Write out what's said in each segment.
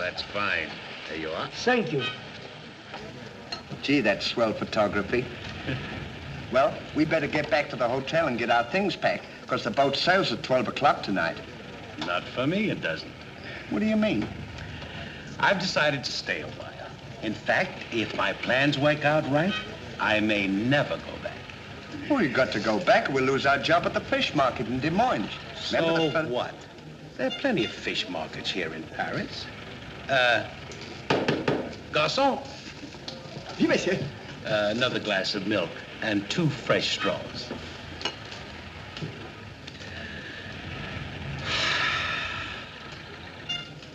that's fine. There you are. Thank you. Gee, that's swell photography. Well, we better get back to the hotel and get our things packed, because the boat sails at 12 o'clock tonight. Not for me, it doesn't. What do you mean? I've decided to stay a while. In fact, if my plans work out right, I may never go back. Well, you got to go back or we'll lose our job at the fish market in Des Moines. So what? There are plenty of fish markets here in Paris. Garçon. Oui, monsieur. Another glass of milk and 2 fresh straws.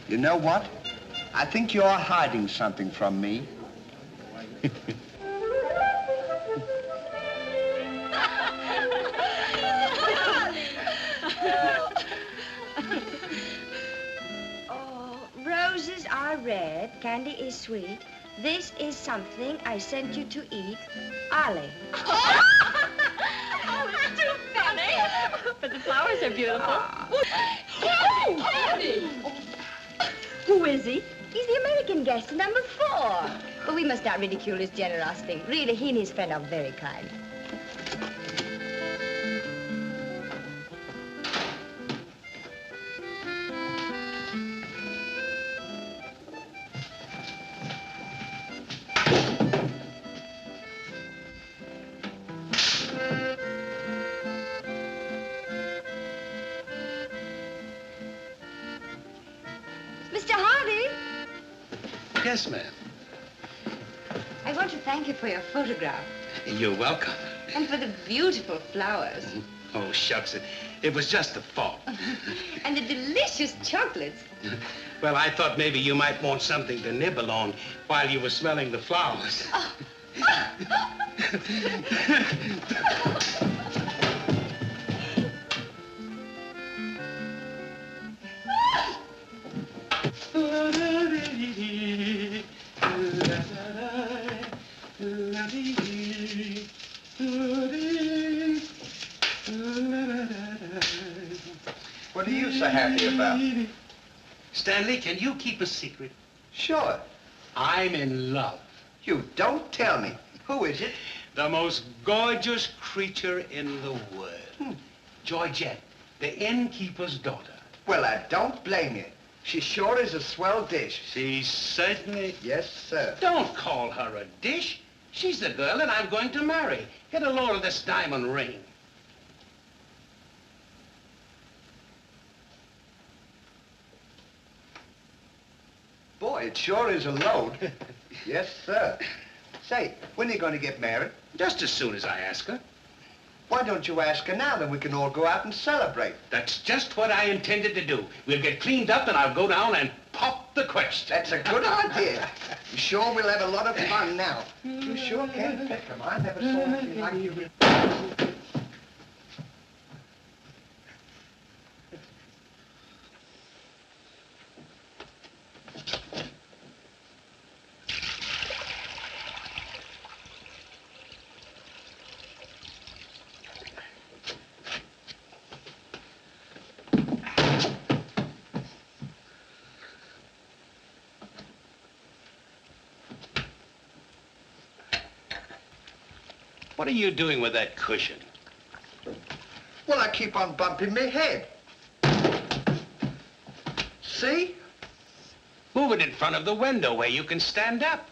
You know what? I think you're hiding something from me. Oh, roses are red, candy is sweet. This is something I sent you to eat. Ollie. Oh, it's too funny. But the flowers are beautiful. Candy! Who is he? He's the American guest, number 4. But we must not ridicule his generosity. Really, he and his friend are very kind. Mr. Hardy, Yes, ma'am. I want to thank you for your photograph You're welcome. and for the beautiful flowers Oh, shucks. It was just a thought. and the delicious chocolates. Well, I thought maybe you might want something to nibble on while you were smelling the flowers. What are you so happy about? Stanley, can you keep a secret? Sure. I'm in love. You don't tell me. Who is it? The most gorgeous creature in the world. Georgette, the innkeeper's daughter. Well, I don't blame you. She sure is a swell dish. She certainly... Yes, sir. Don't call her a dish. She's the girl that I'm going to marry. Get a load of this diamond ring. Boy, it sure is a load. Yes, sir. Say, when are you going to get married? Just as soon as I ask her. Why don't you ask her now, then we can all go out and celebrate? That's just what I intended to do. We'll get cleaned up and I'll go down and pop the question. That's a good idea. You sure we'll have a lot of fun now. You sure can pick 'em. I never saw anything like you. What are you doing with that cushion? Well, I keep on bumping my head. See? Move it in front of the window where you can stand up.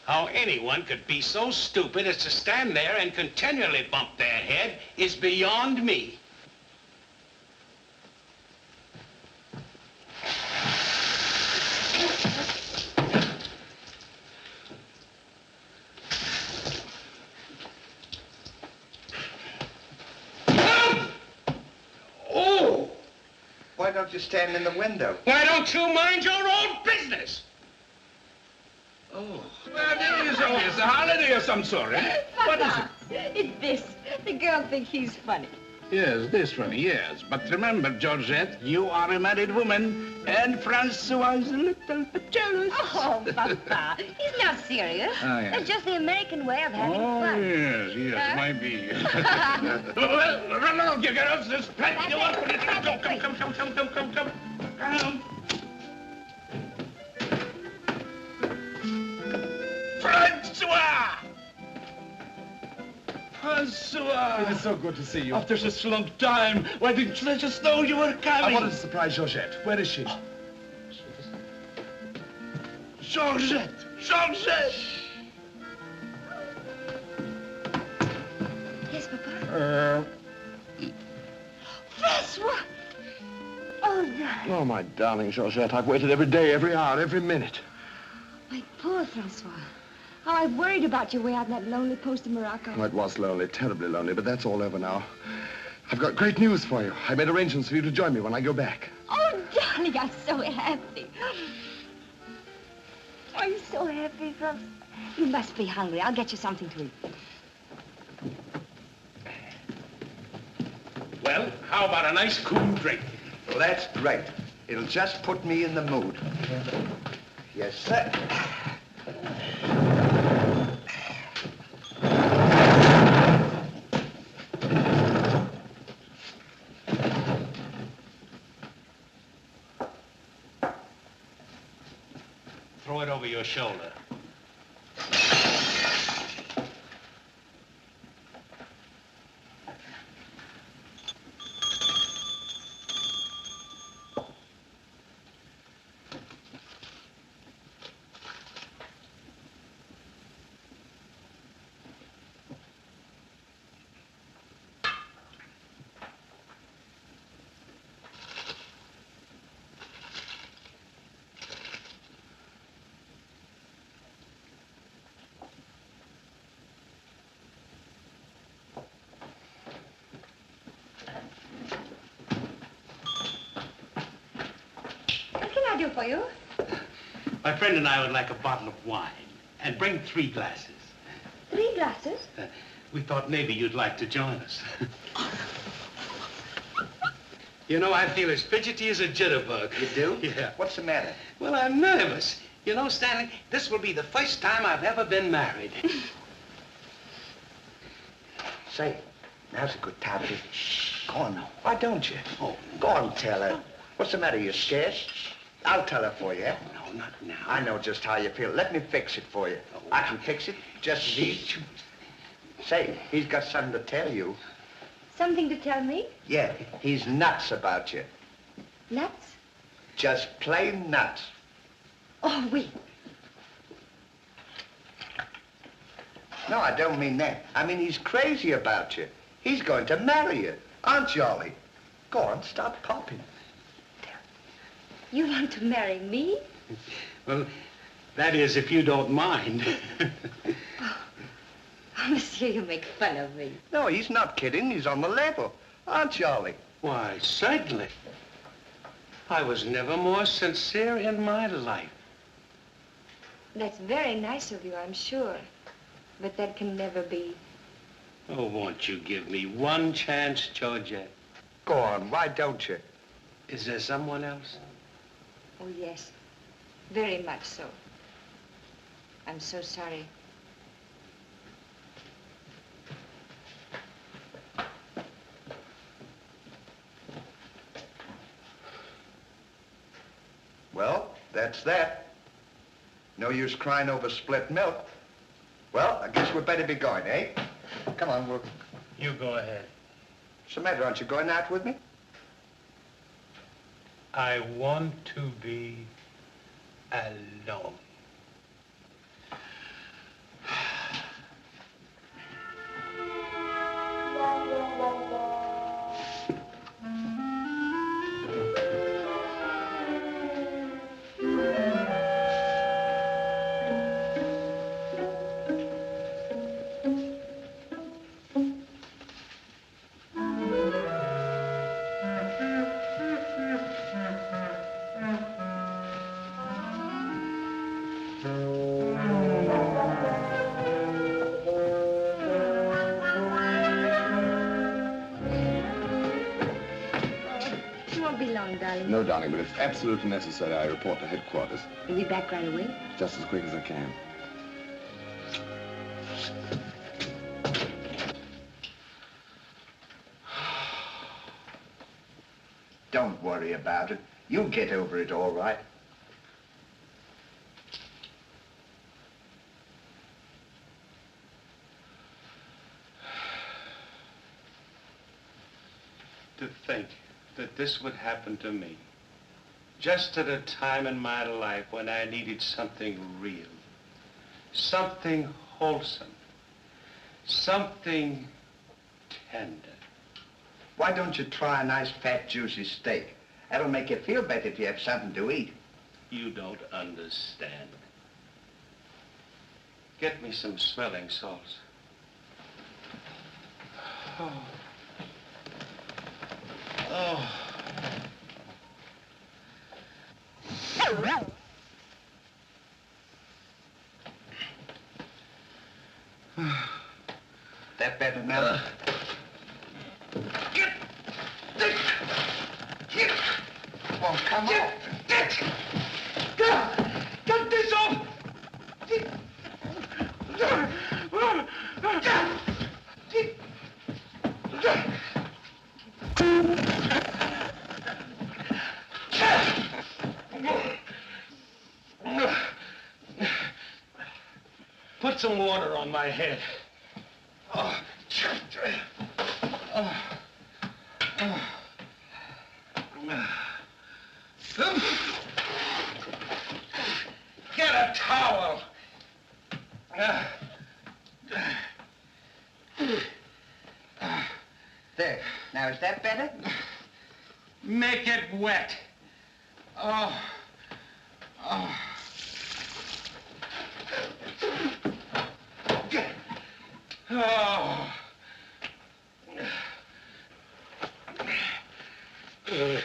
How anyone could be so stupid as to stand there and continually bump their head is beyond me. why don't you stand in the window? Why don't you mind your own business? Oh. Well, it is always a holiday of some sort, eh? What is it? It's this. The girl thinks he's funny. Yes, this one, yes. But remember, Georgette, you are a married woman, and Francois is a little bit jealous. Oh, Papa, he's not serious. Oh, yes. It's just the American way of having Oh, fun. yes, might be. Well, run along, you girls. There's plenty of work. Come. Francois! Francois! It is so good to see you. After such a long time, why didn't you let us know you were I coming? wanted to surprise Georgette. Where is she? Georgette! Yes, Papa? Francois! Oh, darling. Oh, my darling Georgette, I've waited every day, every hour, every minute. My poor Francois. How I worried about you way out in that lonely post in Morocco. Oh, it was lonely, terribly lonely, but that's all over now. I've got great news for you. I made arrangements for you to join me when I go back. Oh, darling, I'm so happy. I'm so happy, Francois. You must be hungry. I'll get you something to eat. Well, how about a nice cool drink? Well, that's great. It'll just put me in the mood. Yes, sir. Throw it over your shoulder. What can I do for you? My friend and I would like a bottle of wine. And bring 3 glasses. 3 glasses? We thought maybe you'd like to join us. You know, I feel as fidgety as a jitterbug. You do? Yeah. What's the matter? Well, I'm nervous. You know, Stanley, this will be the first time I've ever been married. Say, now's a good time to... Go on now. Why don't you? Oh, Go on, tell her. What's the matter? You scared? I'll tell her for you. Eh? no, not now. I know just how you feel. Let me fix it for you. I can fix it just as easy. Say, he's got something to tell you. Something to tell me? Yeah, he's nuts about you. Nuts? Just plain nuts. Oh, oui. No, I don't mean that. I mean he's crazy about you. He's going to marry you. Aren't you, Ollie? Go on, stop popping. You want to marry me? Well, that is, if you don't mind. Oh, monsieur, you make fun of me. No, he's not kidding. He's on the level. Aren't you, Ollie? Why, certainly. I was never more sincere in my life. That's very nice of you, I'm sure. But that can never be. Oh, won't you give me one chance, Georgette? Go on, why don't you? Is there someone else? Oh, yes. Very much so. I'm so sorry. Well, that's that. No use crying over split milk. Well, I guess we'd better be going, eh? Come on, we'll... You go ahead. What's the matter? Aren't you going out with me? I want to be alone. be long, darling. No, darling, but it's absolutely necessary I report to headquarters. You'll be back right away? Just as quick as I can. Don't worry about it. You'll get over it all right. To think that this would happen to me, just at a time in my life when I needed something real, something wholesome, something tender. Why don't you try a nice, fat, juicy steak? That'll make you feel better if you have something to eat. You don't understand. Get me some smelling salts. Oh. Oh. That better now? Get this! Get! Well, come on. Get this off! Put some water on my head. Oh. Get a towel. There. Now, is that better? Make it wet. Oh. Oh. Oh. Is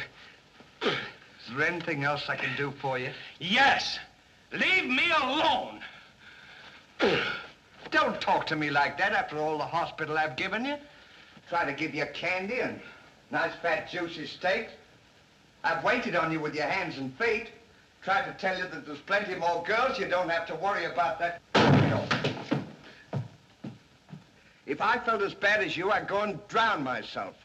there anything else I can do for you? Yes. Leave me alone. Don't talk to me like that after all the hospital I've given you. Try to give you candy and nice, fat, juicy steaks. I've waited on you with your hands and feet. Tried to tell you that there's plenty more girls. You don't have to worry about that. If I felt as bad as you, I'd go and drown myself.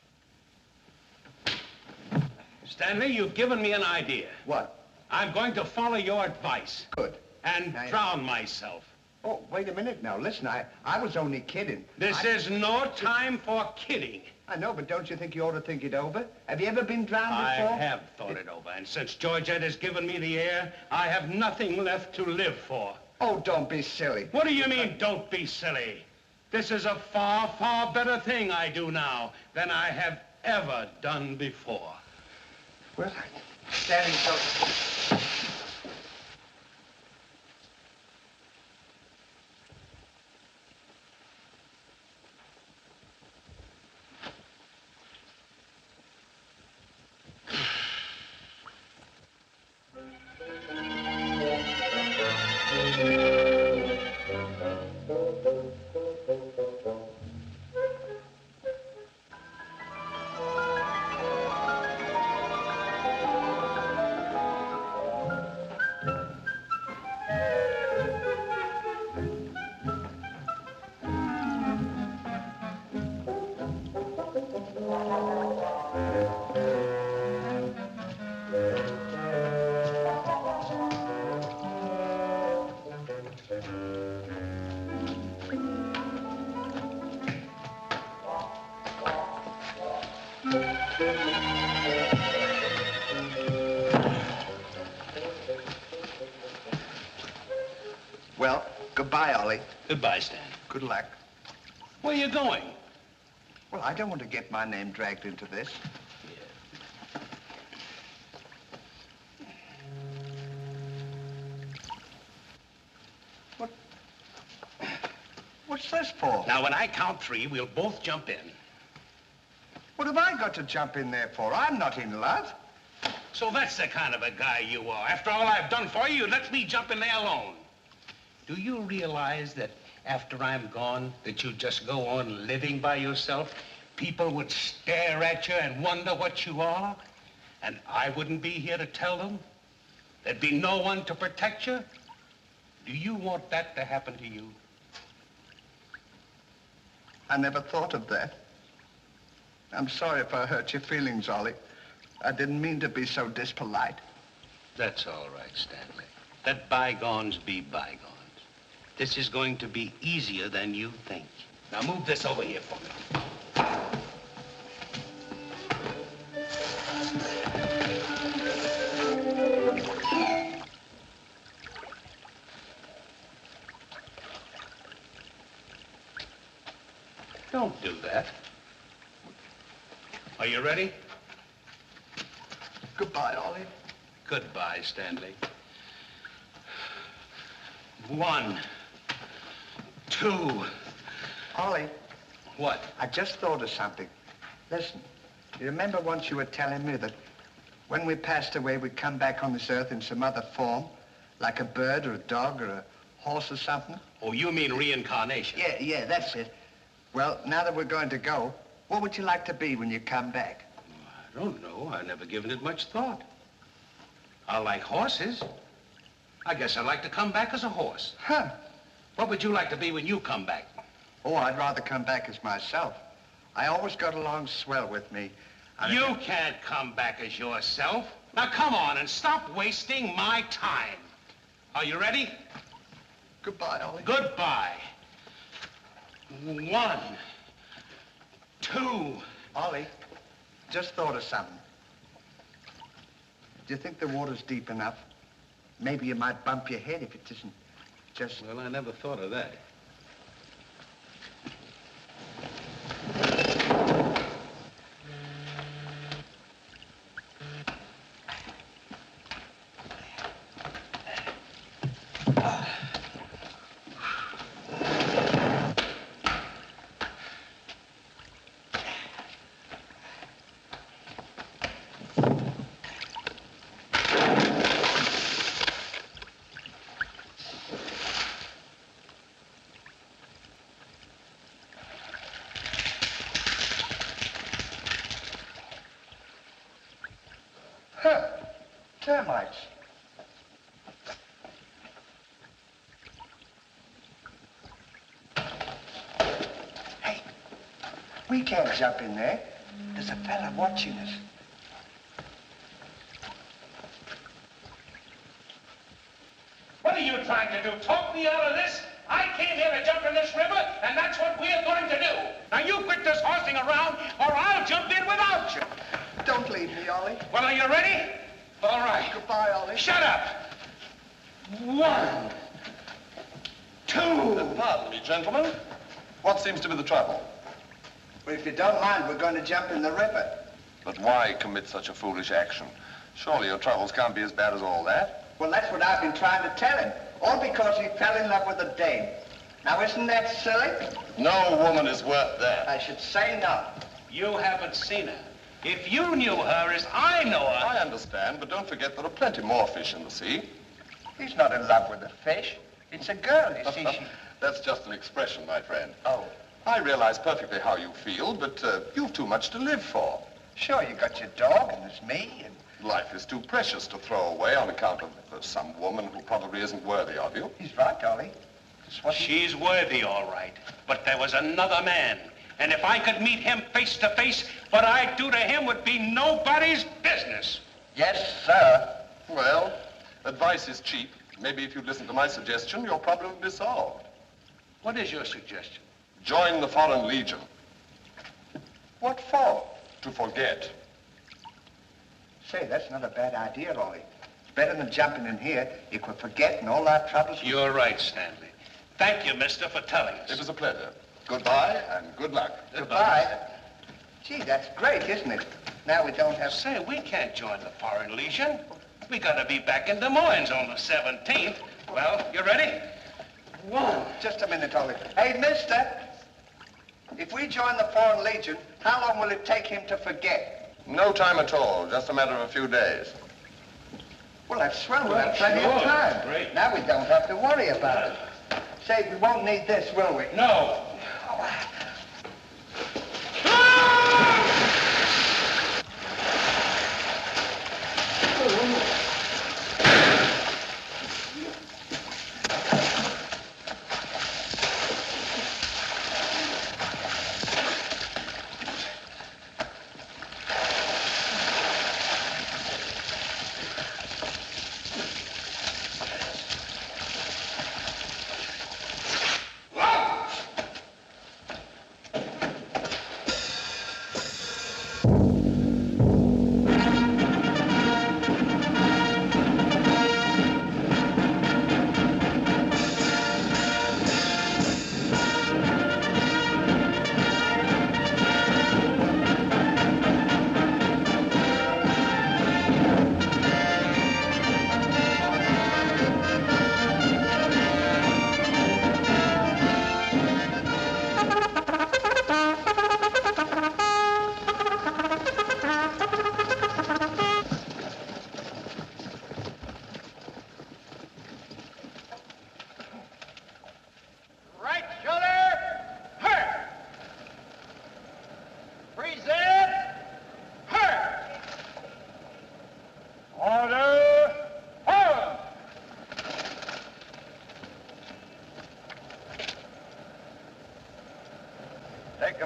Stanley, you've given me an idea. What? I'm going to follow your advice. Good. And Now, drown myself. Oh, wait a minute now. Listen, I was only kidding. This is no time for kidding. I know, but don't you think you ought to think it over? Have you ever been drowned before? I have thought it over, and since Georgette has given me the air, I have nothing left to live for. Oh, don't be silly. What do you mean, don't be silly? This is a far, far better thing I do now than I have ever done before. Well, standing so... Well, goodbye, Ollie. Goodbye, Stan. Good luck. Where are you going? Well, I don't want to get my name dragged into this. What's this for? Now, when I count 3, we'll both jump in. What have I got to jump in there for? I'm not in love. So that's the kind of a guy you are. After all I've done for you, you let me jump in there alone. Do you realize that after I'm gone, that you just go on living by yourself? People would stare at you and wonder what you are? And I wouldn't be here to tell them? There'd be no one to protect you? Do you want that to happen to you? I never thought of that. I'm sorry if I hurt your feelings, Ollie. I didn't mean to be so dispolite. That's all right, Stanley. Let bygones be bygones. This is going to be easier than you think. Now move this over here for me. Don't do that. Are you ready? Goodbye, Ollie. Goodbye, Stanley. 1, 2. Ollie, What? I just thought of something. Listen, you remember once you were telling me that when we passed away, we'd come back on this earth in some other form, like a bird or a dog or a horse or something? Oh, you mean reincarnation? Yeah, that's it. Well, now that we're going to go, what would you like to be when you come back? I don't know. I've never given it much thought. I like horses. I guess I'd like to come back as a horse. Huh. What would you like to be when you come back? Oh, I'd rather come back as myself. I always got along swell with me. You can't come back as yourself. Now, come on and stop wasting my time. Are you ready? Goodbye, Ollie. Goodbye. 1, 2. Ollie, just thought of something. Do you think the water's deep enough? Maybe you might bump your head if it isn't just... Well, I never thought of that. Termites. Hey, we can't jump in there. There's a fella watching us. What are you trying to do? Talk me out of this? I came here to jump in this river, and that's what we're going to do. Now, you quit this horsing around, or I'll jump in without you. Don't leave me, Ollie. Well, are you ready? All right. Goodbye, Ollie. Shut up. 1, 2. Pardon me, gentlemen. What seems to be the trouble? Well, if you don't mind, we're going to jump in the river. But why commit such a foolish action? Surely your troubles can't be as bad as all that. Well, that's what I've been trying to tell him. All because he fell in love with a dame. Now, isn't that silly? No woman is worth that. I should say not. You haven't seen her. If you knew her as I know her... I understand, but don't forget there are plenty more fish in the sea. He's not in love with a fish. It's a girl, you see. That's just an expression, my friend. Oh. I realize perfectly how you feel, but you've too much to live for. Sure, you got your dog, and there's me, and... Life is too precious to throw away on account of some woman who probably isn't worthy of you. He's right, Ollie. She's worthy, all right. But there was another man. And if I could meet him face to face, what I'd do to him would be nobody's business. Yes, sir. Well, advice is cheap. Maybe if you'd listen to my suggestion, your problem would be solved. What is your suggestion? Join the Foreign Legion. What for? To forget. Say, that's not a bad idea, Ollie. It's better than jumping in here. You could forget and all our troubles... You're right, Stanley. Thank you, mister, for telling us. It was a pleasure. Goodbye and good luck. Goodbye. Gee, that's great, isn't it? Now we don't have... Say, we can't join the Foreign Legion. We gotta be back in Des Moines on the 17th. Well, you ready? 1. Just a minute, Ollie. Hey, mister. If we join the Foreign Legion, how long will it take him to forget? No time at all. Just a matter of a few days. Well, that's swell. We'll have plenty of time. Great. Now we don't have to worry about it. Say, we won't need this, will we? No.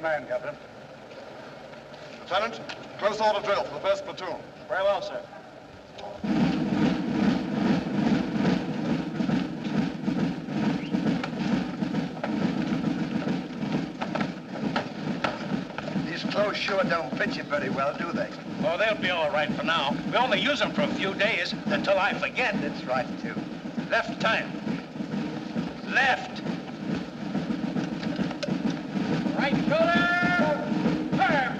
command, Captain. Lieutenant, close order drill for the first platoon. Very well, sir. These clothes sure don't fit you very well, do they? Oh, they'll be all right for now. We only use them for a few days until I forget. That's right, too. Left time. Left. Right shoulder. Turn.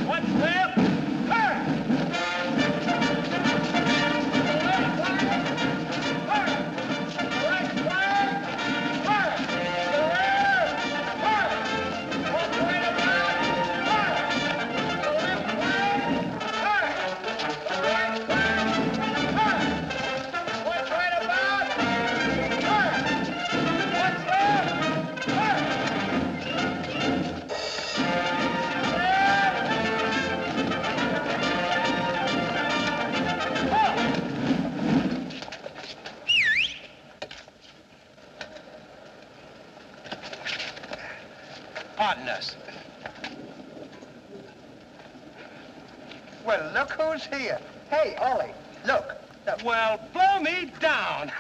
One left. Turn. Left fire. Turn. Right fire. Turn. Left. Turn. One right about. Turn. Left fire. Turn. Right fire. Turn. One right about. Turn. What's left? Turn. Pardon us. Well, look who's here. Hey, Ollie, look. Well, blow me down.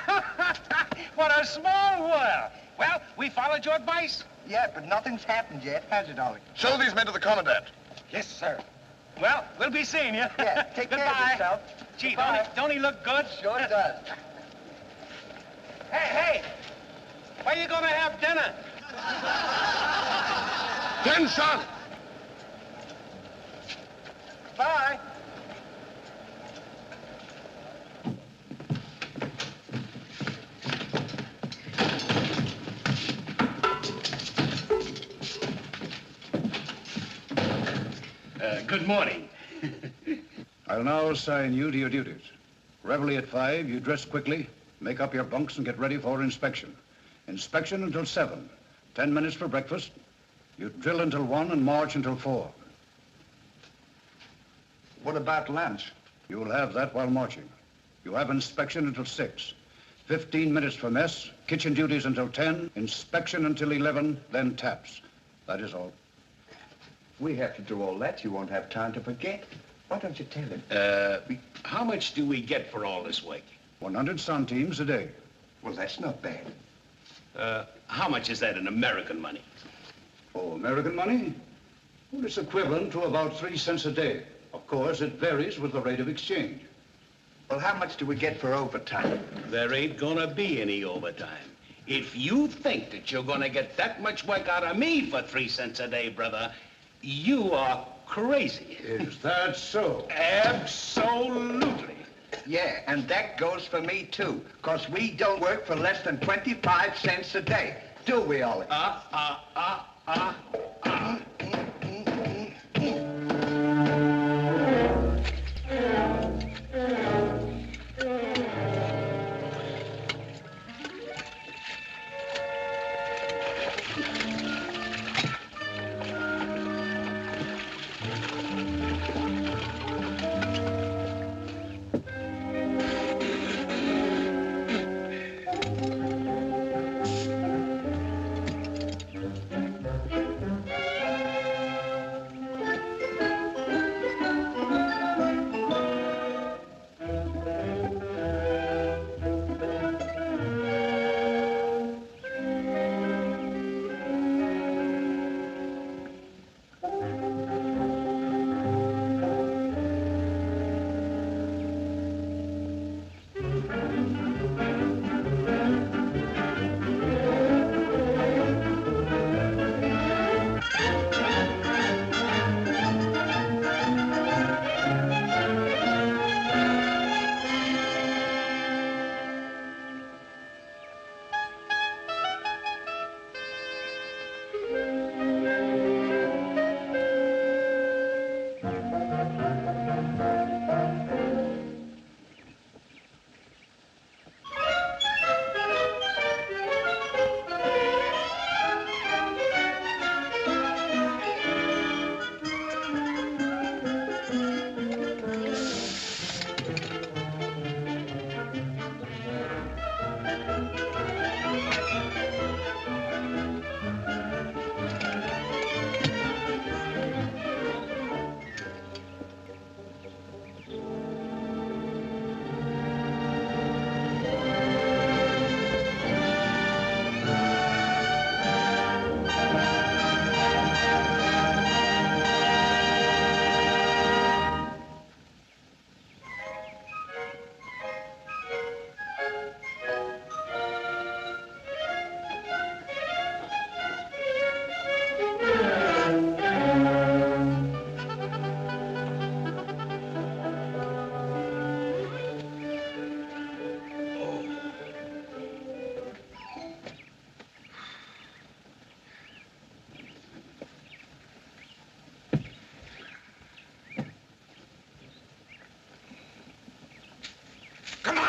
What a small world. Well, we followed your advice. Yeah, but nothing's happened yet, has it, Ollie? Show these men to the commandant. Yes, sir. Well, we'll be seeing you. Yeah, take care of Goodbye. yourself. Gee, Goodbye. don't he look good? Sure does. Hey, where you gonna have dinner? Attention! Bye. Good morning. I'll now assign you to your duties. Reveille at 5, you dress quickly, make up your bunks and get ready for inspection. Inspection until 7. 10 minutes for breakfast. You drill until 1 and march until 4. What about lunch? You'll have that while marching. You have inspection until 6. 15 minutes for mess, kitchen duties until 10, inspection until 11, then taps. That is all. We have to do all that. You won't have time to forget. Why don't you tell him? How much do we get for all this work? 100 centimes a day. Well, that's not bad. How much is that in American money? Oh, American money? Well, it's equivalent to about 3 cents a day. Of course, it varies with the rate of exchange. Well, how much do we get for overtime? There ain't gonna be any overtime. If you think that you're gonna get that much work out of me for 3 cents a day, brother, you are crazy. Is that so? Absolutely. Yeah, and that goes for me, too. Because we don't work for less than 25 cents a day. Do we, Ollie?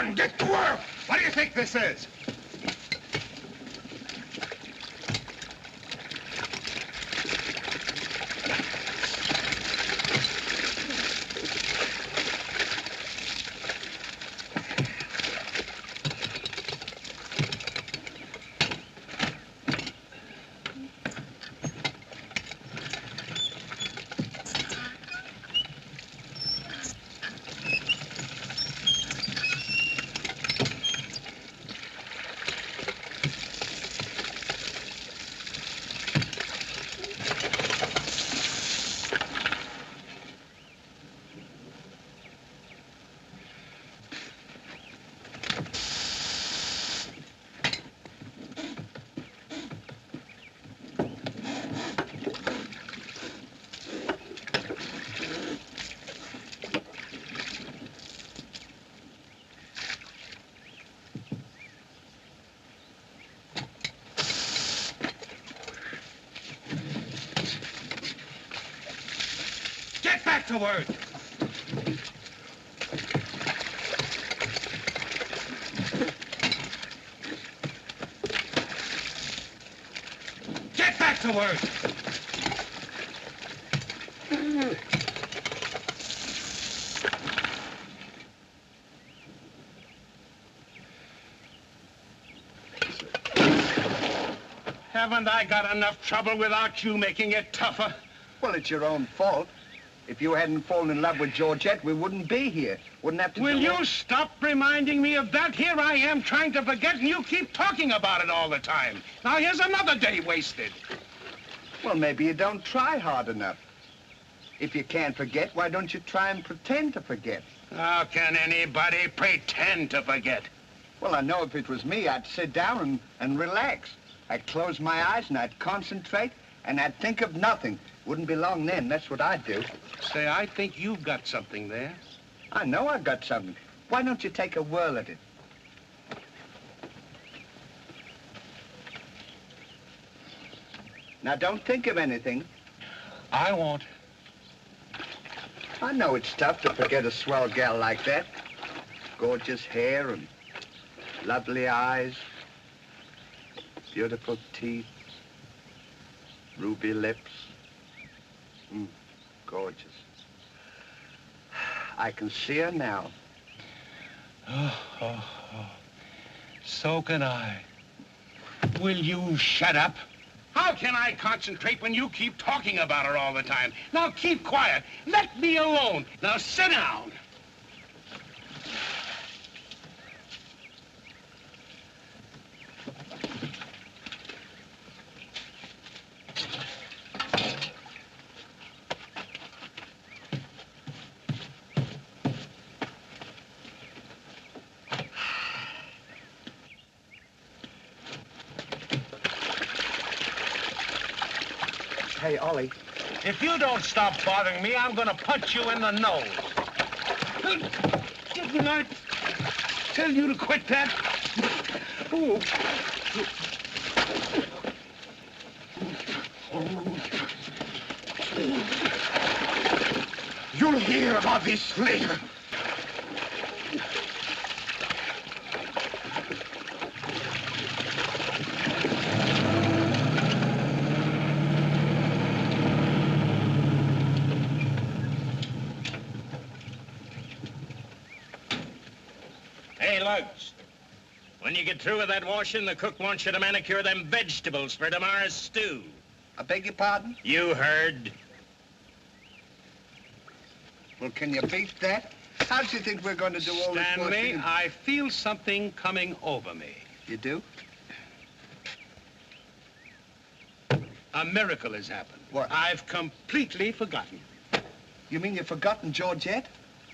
on, get to work! What do you think this is? Get back to work! Get back to work! Haven't I got enough trouble without you making it tougher? Well, it's your own fault. If you hadn't fallen in love with Georgette, we wouldn't be here. Wouldn't have to Will do you stop reminding me of that? Here I am trying to forget, and you keep talking about it all the time. Now here's another day wasted. Well, maybe you don't try hard enough. If you can't forget, why don't you try and pretend to forget? How can anybody pretend to forget? Well, I know if it was me, I'd sit down and relax. I'd close my eyes and I'd concentrate and I'd think of nothing. Wouldn't be long then, that's what I'd do. Say, I think you've got something there. I know I've got something. Why don't you take a whirl at it? Now, don't think of anything. I won't. I know it's tough to forget a swell gal like that. Gorgeous hair and lovely eyes, beautiful teeth, ruby lips. Gorgeous. I can see her now. Oh. So can I. Will you shut up? How can I concentrate when you keep talking about her all the time? Now keep quiet. Let me alone. Now sit down. Hey, Ollie. If you don't stop bothering me, I'm gonna punch you in the nose. Didn't I tell you to quit that? Ooh. You'll hear about this later. When you get through with that washing, the cook wants you to manicure them vegetables for tomorrow's stew. I beg your pardon? You heard. Well, can you beat that? How do you think we're going to do all this Stanley, washing? I feel something coming over me. You do? A miracle has happened. What? I've completely forgotten. You mean you've forgotten Georgette?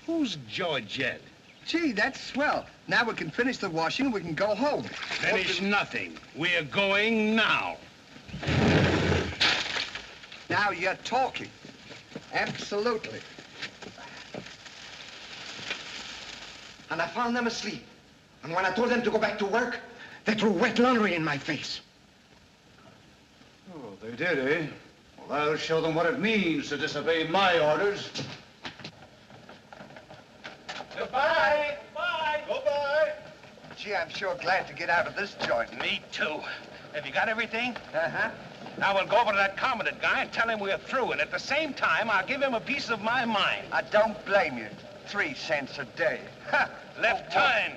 Who's Georgette? Gee, that's swell. Now we can finish the washing and we can go home. Finish nothing. We're going now. Now you're talking. Absolutely. And I found them asleep. And when I told them to go back to work, they threw wet laundry in my face. Oh, they did, eh? Well, I'll show them what it means to disobey my orders. Goodbye. Goodbye. Goodbye. I'm sure glad to get out of this joint. Me too. Have you got everything? Uh-huh. Now we'll go over to that commandant guy and tell him we're through, and at the same time, I'll give him a piece of my mind. I don't blame you. 3 cents a day. Ha! Left turn.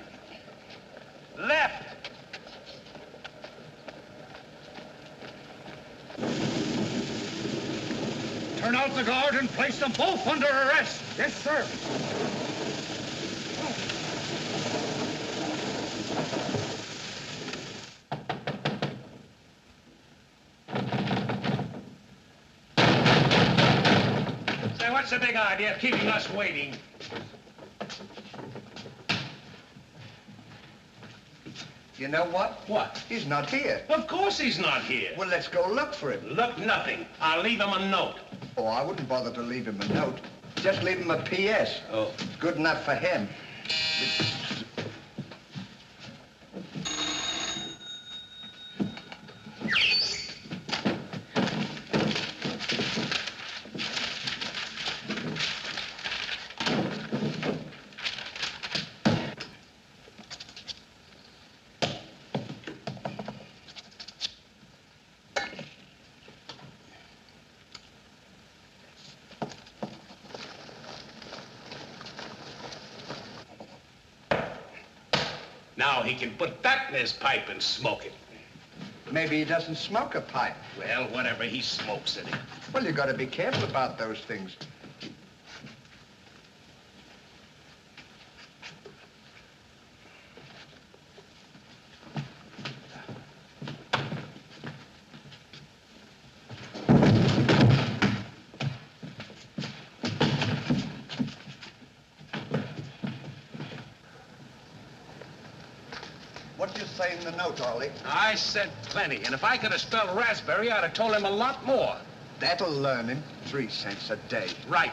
Left. Turn out the guard and place them both under arrest. Yes, sir. Say, what's the big idea of keeping us waiting? You know what? What? He's not here. Of course he's not here. Well, let's go look for him. Look, nothing. I'll leave him a note. Oh, I wouldn't bother to leave him a note. Just leave him a P.S. Oh. Good enough for him. Now he can put that in his pipe and smoke it. Maybe he doesn't smoke a pipe. Well, whatever, he smokes it. Well, you got to be careful about those things. What do you say in the note, Ollie? I said plenty, and if I could have spelled raspberry, I'd have told him a lot more. That'll learn him. 3 cents a day. Right.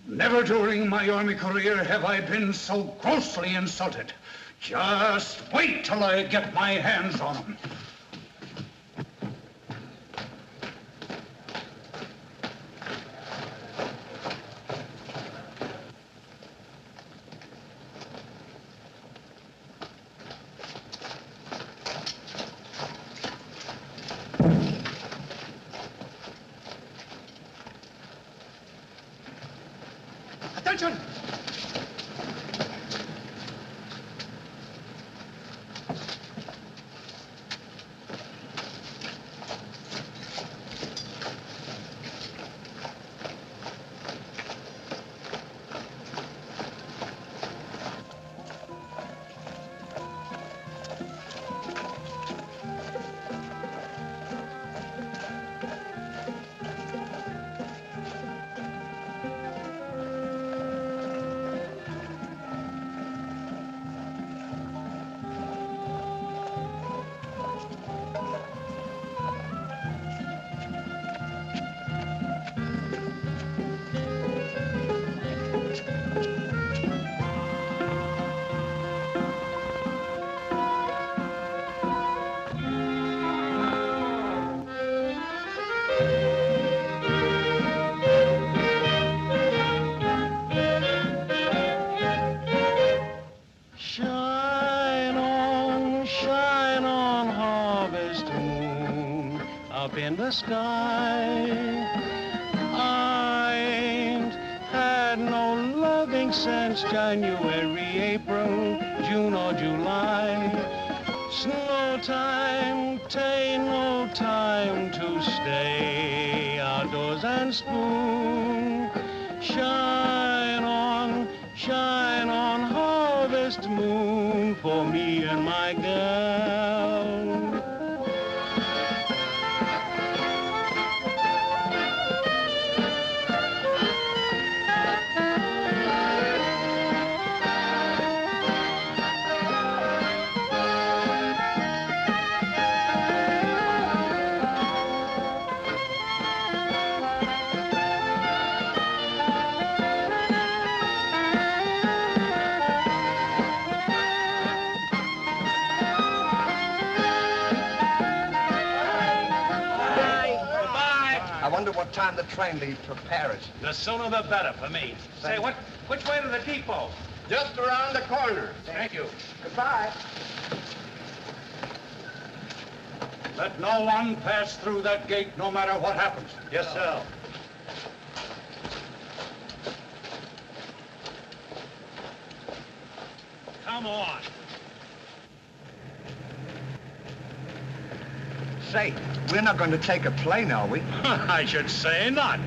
Never during my army career have I been so grossly insulted. Just wait till I get my hands on him. Attention! Shine on, harvest moon, up in the sky. I ain't had no loving since January, April, June or July. Snow time, tain't no time to stay outdoors and spoon. Shine on, harvest moon, for me and my gal. wonder what time the train leaves for Paris. The sooner the better for me. Say, which way to the depot? Just around the corner. Thank you. Goodbye. Let no one pass through that gate, no matter what happens. Yes, sir. Come on. Say, we're not going to take a plane, are we? I should say not.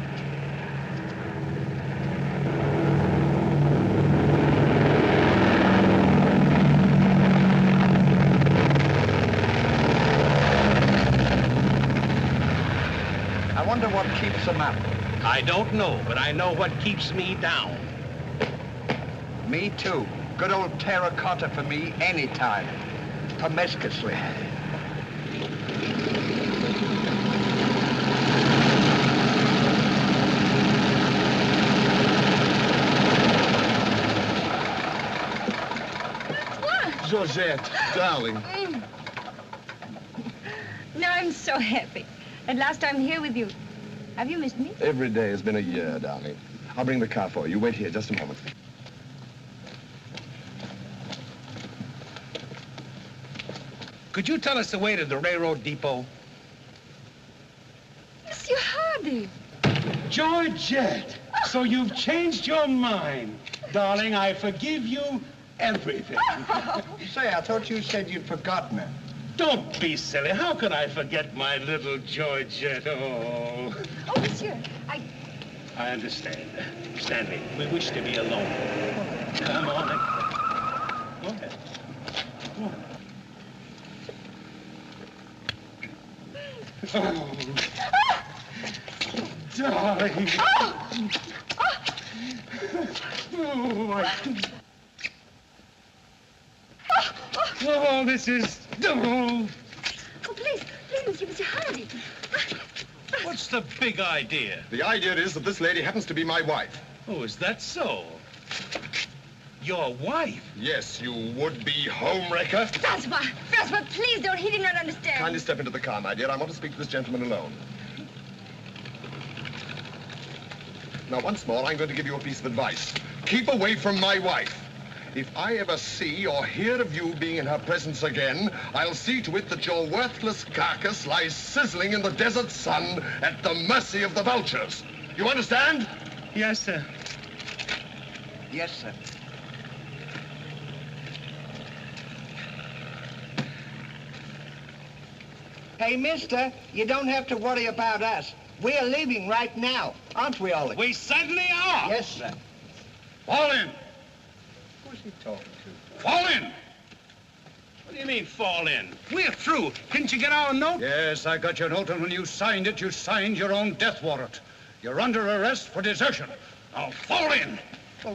I wonder what keeps them up. I don't know, but I know what keeps me down. Me too. Good old terracotta for me anytime. Promiscuously. Georgette, darling. Now I'm so happy. At last I'm here with you. Have you missed me? Every day has been a year, darling. I'll bring the car for you. Wait here just a moment. Could you tell us the way to the railroad depot? Monsieur Hardy. Georgette, so you've changed your mind. Darling, I forgive you everything. Say, I thought you said you'd forgotten her. Don't be silly. How could I forget my little Georgette? Oh. Oh, monsieur, I understand. Stanley, we wish to be alone. Come on. Go ahead. Go on. Oh. Darling. Oh, this is... Oh. Oh, please, Monsieur Hardy. What's the big idea? The idea is that this lady happens to be my wife. Oh, is that so? Your wife? Yes, you would-be homewrecker. Francois, please don't. He did not understand. Kindly step into the car, my dear. I want to speak to this gentleman alone. Now, once more, I'm going to give you a piece of advice. Keep away from my wife. If I ever see or hear of you being in her presence again, I'll see to it that your worthless carcass lies sizzling in the desert sun at the mercy of the vultures. You understand? Yes, sir. Yes, sir. Hey, mister, you don't have to worry about us. We're leaving right now, aren't we, Ollie? We certainly are. Yes, sir. Fall in. Who's he talking to? Fall in. What do you mean, fall in? We're through. Didn't you get our note? Yes, I got your note, and when you signed it, you signed your own death warrant. You're under arrest for desertion. Now, fall in. Oh,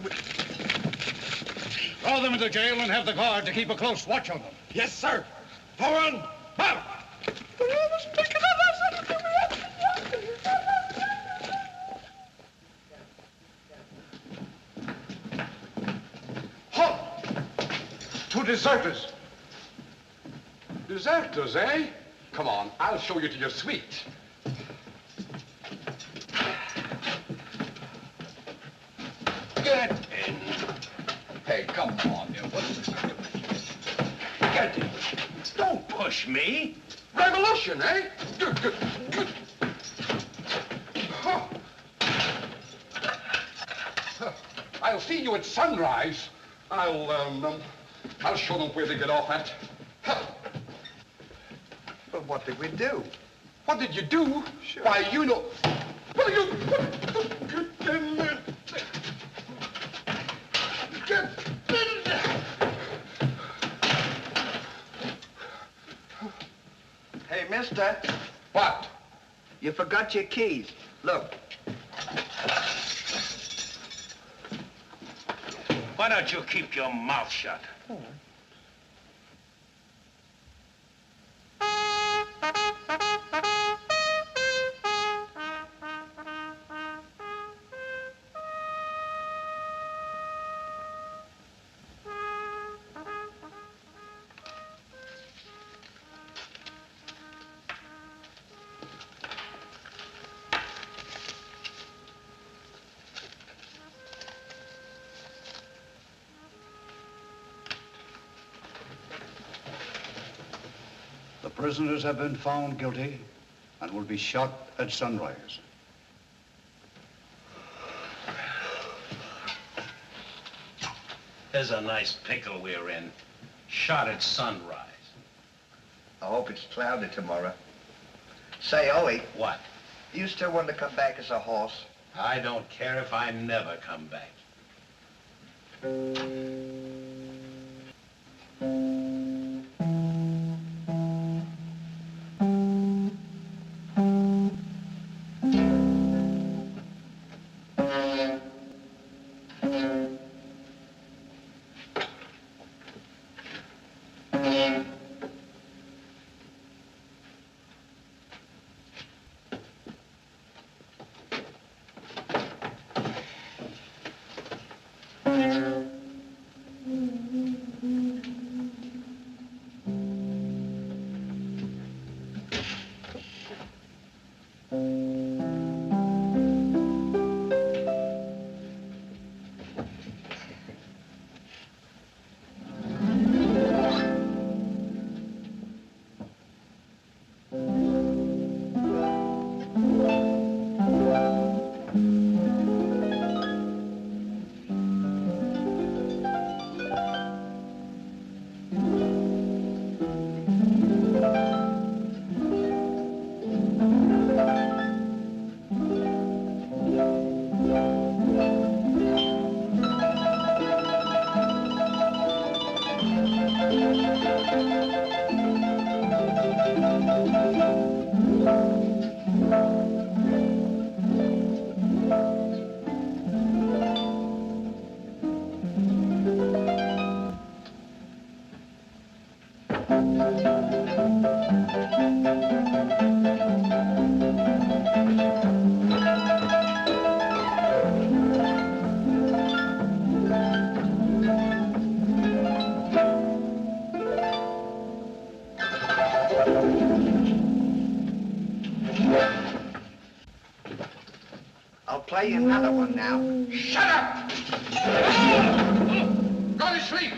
Throw them into jail and have the guard to keep a close watch on them. Yes, sir. Forward. Out. Halt! Two deserters. Deserters, eh? Come on, I'll show you to your suite. Get in. Hey, come on, you. What's this? Get in. Don't push me. Revolution, eh? Good. Huh. I'll see you at sunrise. I'll show them where they get off at. But what did we do? What did you do? Sure. Why, you know... Well, you... Get in. Hey, mister, What? you forgot your keys. Look. Why don't you keep your mouth shut? Prisoners have been found guilty and will be shot at sunrise. There's a nice pickle we're in. Shot at sunrise. I hope it's cloudy tomorrow. Say, Ollie. What? You still want to come back as a horse? I don't care if I never come back. I'll play you another one now. Shut up! Go to sleep!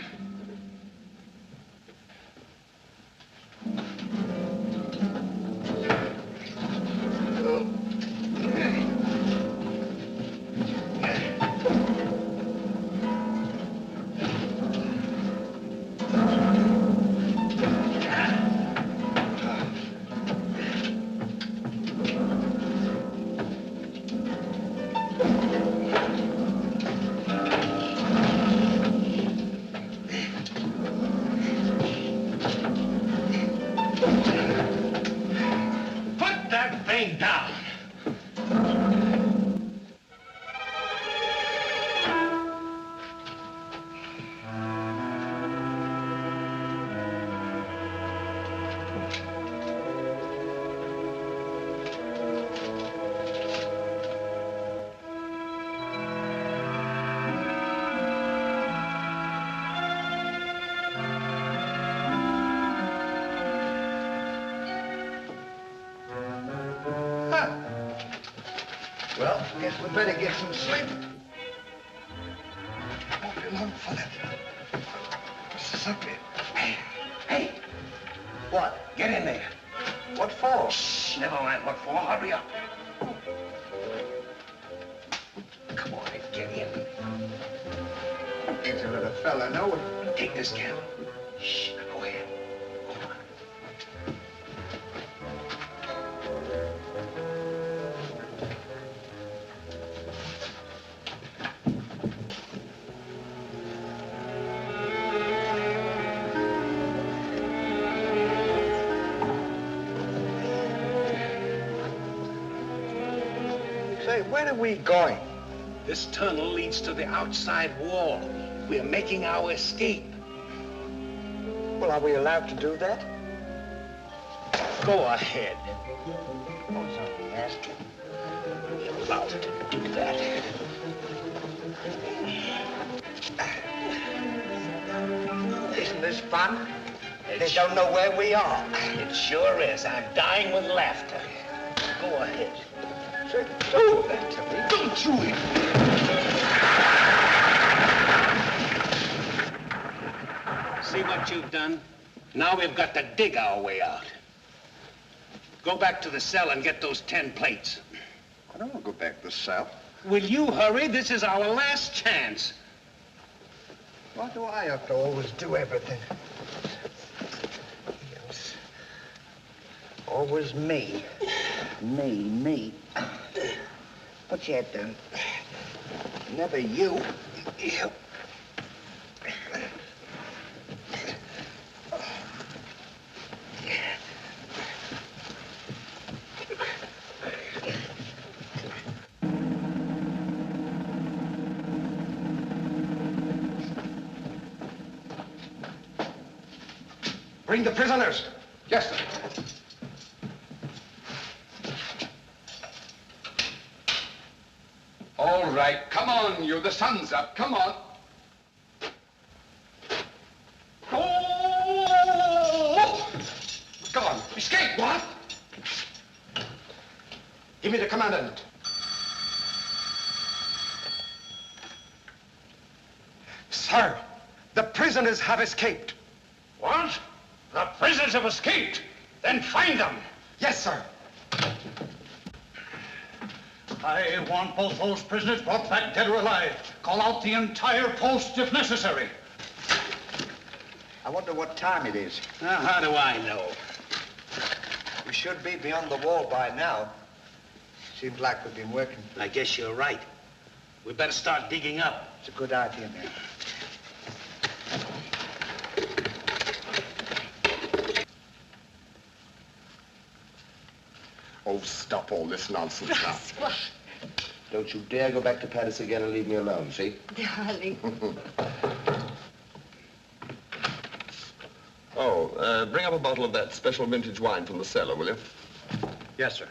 Well, guess we better get some sleep. Won't be long for that. What's this up here? Hey! What? Get in there. What for? Shh, never mind what for. Hurry up. Come on, get in. Ain't to let a fella know it. Take this candle. Shh, go ahead. Go on. Say, where are we going? This tunnel leads to the outside wall. We're making our escape. Well, are we allowed to do that? Go ahead. Oh, something asking. You're allowed to do that. Isn't this fun? They don't know where we are. It sure is. I'm dying with laughter. Go ahead. Say, don't do that to me. Don't you hit me. See what you've done? Now we've got to dig our way out. Go back to the cell and get those 10 plates. I don't want to go back to the cell. Will you hurry? This is our last chance. Why do I have to always do everything? Yes. Always me. Me. Put your head down. Never you. You. Bring the prisoners. Yes, sir. All right, come on, you. The sun's up. Come on. Oh! Gone. Escape. What? Give me the commandant. Sir, the prisoners have escaped. What? The prisoners have escaped. Then find them. Yes, sir. I want both those prisoners brought back dead or alive. Call out the entire post if necessary. I wonder what time it is. How do I know? We should be beyond the wall by now. Seems like we've been working. I guess you're right. We better start digging up. It's a good idea, man. Oh, stop all this nonsense now. Don't you dare go back to Paris again and leave me alone, see? Darling. Oh, bring up a bottle of that special vintage wine from the cellar, will you? Yes, sir.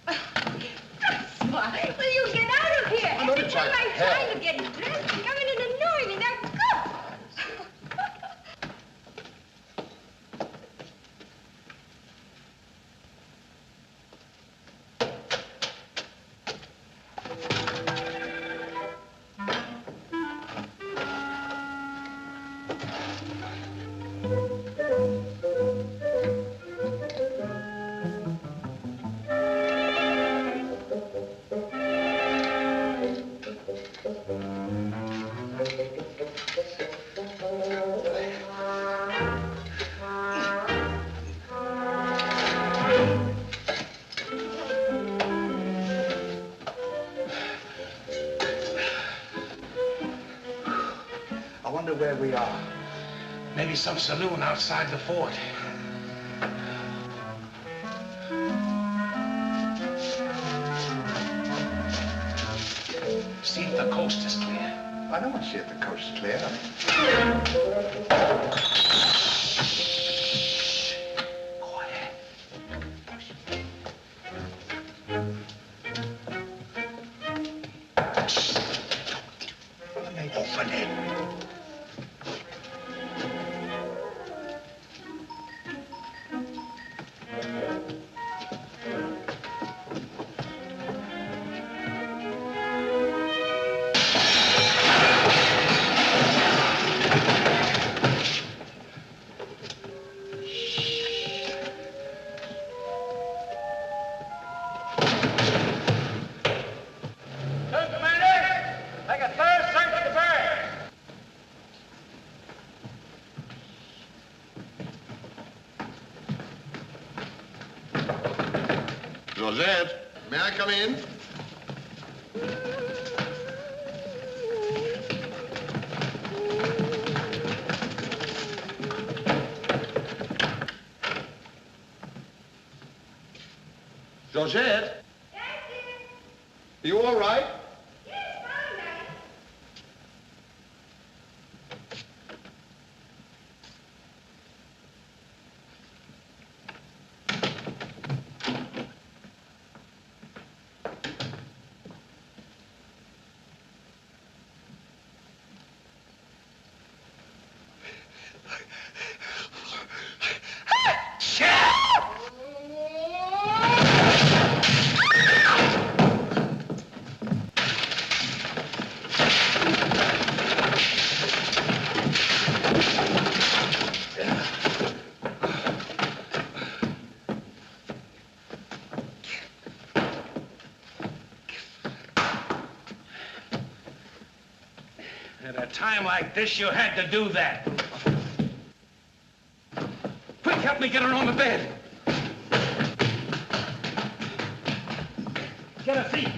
Francois, will you get out of here? I'm not Every time trying- I'm trying to get dressed, you come in and annoy me. Now, go! I wonder where we are. Maybe some saloon outside the fort. See if the coast is clear. I don't want to see if the coast is clear. Quiet. Open it. Georgette, may I come in? Georgette? Yes, Are you all right? yes, fine, Daddy. time like this, you had to do that. Quick, help me get her on the bed. Get her feet.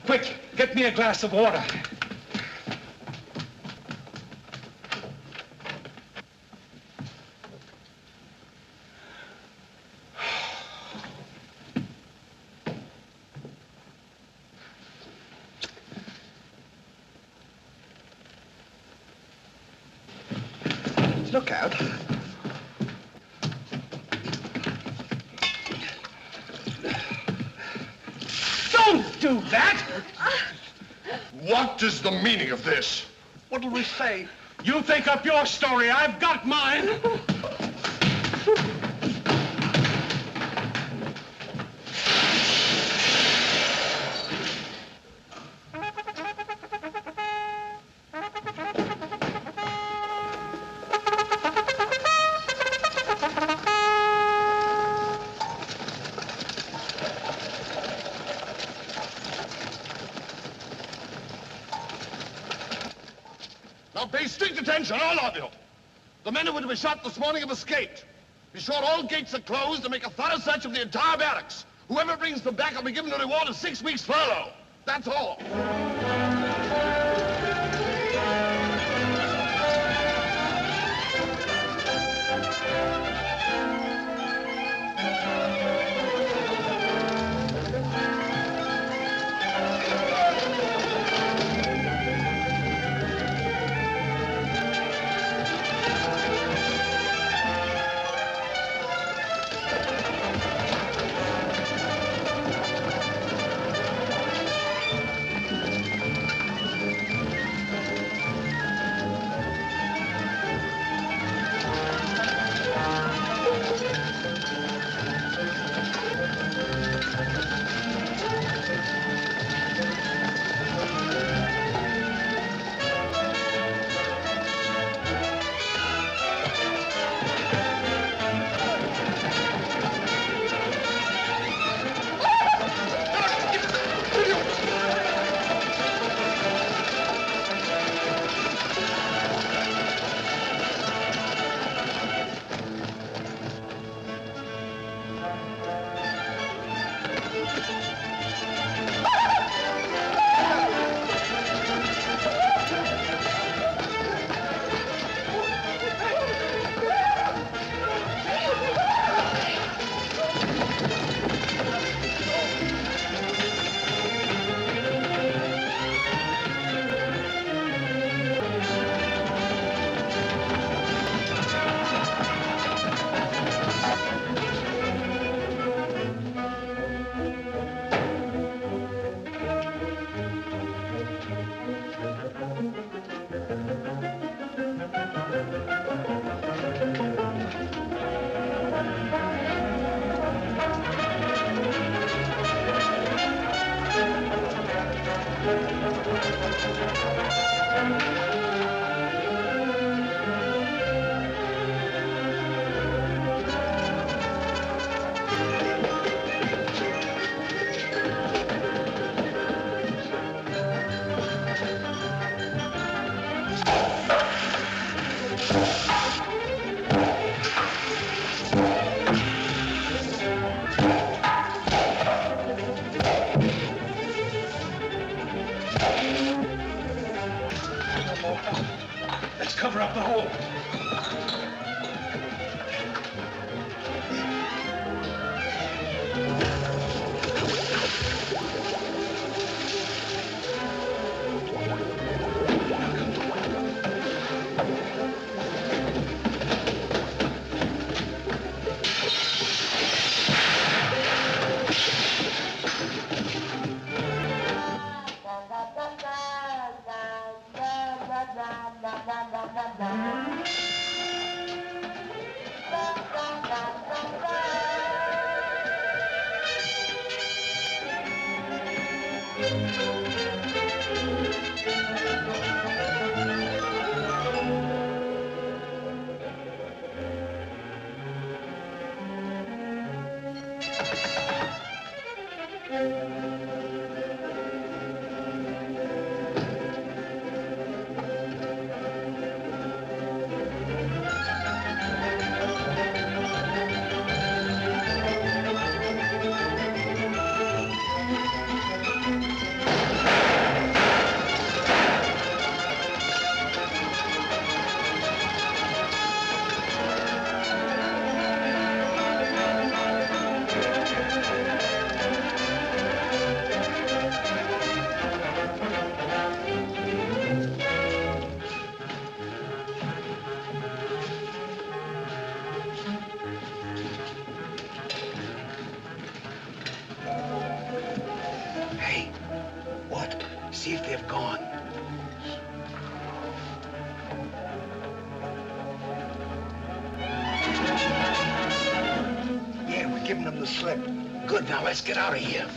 Quick, get me a glass of water. Look out. Don't do that! What is the meaning of this? What'll we say? You think up your story. I've got mine. Now pay strict attention, all of you. The men who were to be shot this morning have escaped. Be sure all gates are closed and make a thorough search of the entire barracks. Whoever brings them back will be given a reward of 6 weeks' furlough. That's all. Let's cover up the hole. See if they've gone. Yeah, we're giving them the slip. Good, now let's get out of here.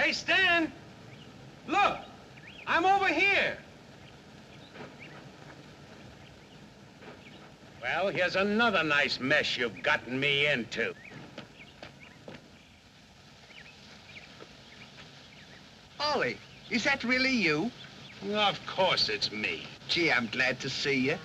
Hey, Stan! Look! I'm over here! Well, here's another nice mess you've gotten me into. Ollie, is that really you? Of course it's me. Gee, I'm glad to see you.